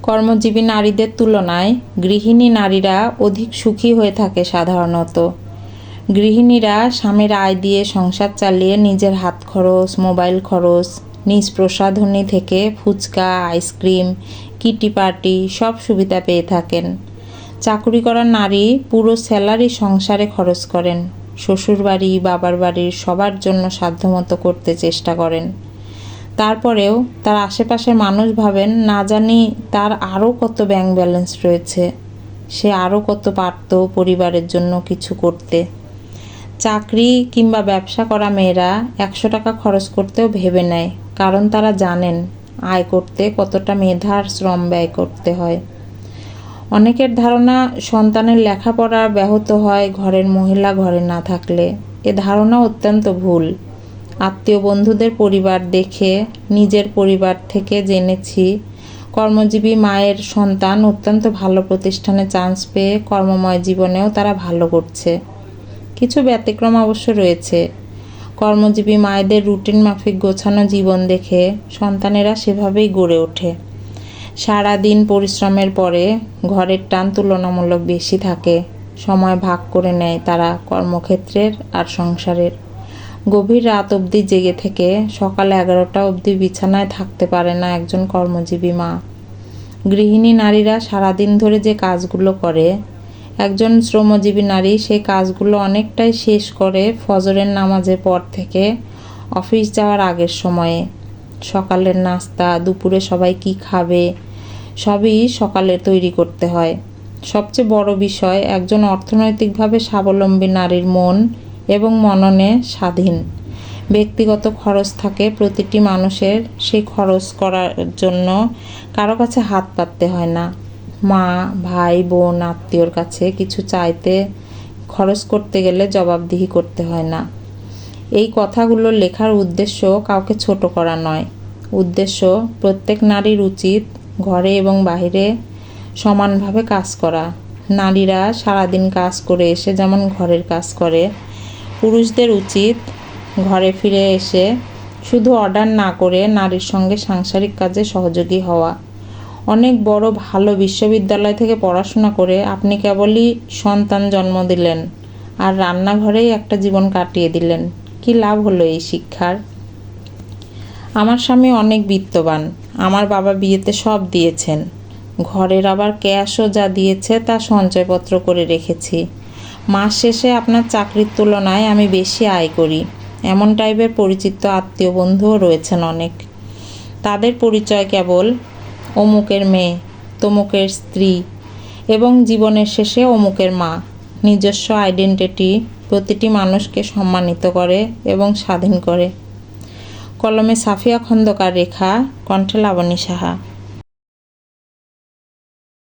কর্মজীবী নারীদের তুলনায় গৃহিণী নারীরা অধিক সুখী হয়ে থাকে সাধারণত। গৃহিণীরা স্বামীর আয় দিয়ে সংসার চালিয়ে নিজের হাত খরচ, মোবাইল খরচ, নিজ প্রসাধনী থেকে ফুচকা, আইসক্রিম, কিটি পার্টি সব সুবিধা পেয়ে থাকেন। চাকুরি করা নারী পুরো স্যালারি সংসারে খরচ করেন, শ্বশুরবাড়ি, বাবার বাড়ির সবার জন্য সাধ্যমতো করতে চেষ্টা করেন। তারপরেও তার আশেপাশের মানুষ ভাবেন না জানি তার আরও কত ব্যাংক ব্যালেন্স রয়েছে, সে আরও কত পারত পরিবারের জন্য কিছু করতে। চাকরি কিংবা ব্যবসা করা মেয়েরা 100 টাকা খরচ করতেও ভেবে নেয়, কারণ তারা জানেন আয় করতে কতটা মেধা আর শ্রম ব্যয় করতে হয়। অনেকের ধারণা সন্তানের লেখাপড়া ব্যাহত হয় ঘরের মহিলা ঘরে না থাকলে। এ ধারণা অত্যন্ত ভুল। আত্মীয় বন্ধুদের পরিবার দেখে নিজের পরিবার থেকে জেনেছি কর্মজীবী মায়ের সন্তান অত্যন্ত ভালো প্রতিষ্ঠানে চান্স পেয়ে কর্মময় জীবনেও তারা ভালো করছে। কিছু ব্যতিক্রম অবশ্য রয়েছে। কর্মজীবী মায়েদের রুটিন মাফিক গোছানো জীবন দেখে সন্তানেরা সেভাবেই গড়ে ওঠে। সারাদিন পরিশ্রমের পরে ঘরের টান তুলনামূলক বেশি থাকে। সময় ভাগ করে নেয় তারা কর্মক্ষেত্রের আর সংসারের। গভীর রাত অবধি জেগে থেকে সকাল 11টা অবধি বিছানায় থাকতে পারে না একজন কর্মজীবী মা। গৃহিণী নারীরা সারাদিন ধরে যে কাজগুলো করে, একজন শ্রমজীবী নারী সেই কাজগুলো অনেকটাই শেষ করে ফজরের নামাজের পর থেকে অফিস যাওয়ার আগের সময়ে। সকালের নাস্তা, দুপুরে সবাই কি খাবে, সবই সকালে তৈরি করতে হয়। সবচেয়ে বড় বিষয়, একজন অর্থনৈতিকভাবে স্বাবলম্বী নারীর মন এবং মননে স্বাধীন। ব্যক্তিগত খরচ থাকে প্রতিটি মানুষের, সেই খরচ করার জন্য কারো কাছে হাত পাততে হয় না। মা, ভাই, বোন, আত্মীয়র কাছে কিছু চাইতে, খরচ করতে গেলে জবাবদিহি করতে হয় না। এই কথাগুলো লেখার উদ্দেশ্য কাউকে ছোট করা নয়। উদ্দেশ্য প্রত্যেক নারীর উচিত ঘরে এবং বাহিরে সমানভাবে কাজ করা। নারীরা সারাদিন কাজ করে এসে যেমন ঘরের কাজ করে, পুরুষদের উচিত ঘরে ফিরে এসে শুধু অর্ডার না করে নারীর সঙ্গে সাংসারিক কাজে সহযোগী হওয়া। অনেক বড় ভালো বিশ্ববিদ্যালয় থেকে পড়াশোনা করে আপনি কেবলই সন্তান জন্ম দিলেন আর রান্নাঘরেই একটা জীবন কাটিয়ে দিলেন, কি লাভ হলো এই শিক্ষার? আমার স্বামী অনেক বিত্তবান, আমার বাবা বিয়েতে সব দিয়েছেন, ঘরের আবার ক্যাশও যা দিয়েছে তা সঞ্চয়পত্র করে রেখেছি। মাস শেষে আপনার চাকরির তুলনায় আমি বেশি আয় করি, এমন টাইপের পরিচিত আত্মীয় বন্ধুও রয়েছেন অনেক। তাদের পরিচয় কেবল অমুকের মেয়ে, তমুকের স্ত্রী এবং জীবনের শেষে অমুকের মা। নিজস্ব আইডেন্টিটি প্রতিটি মানুষকে সম্মানিত করে এবং স্বাধীন করে। কলমে সাফিয়া খন্দকার রেখা, কণ্ঠে লাবণী সাহা।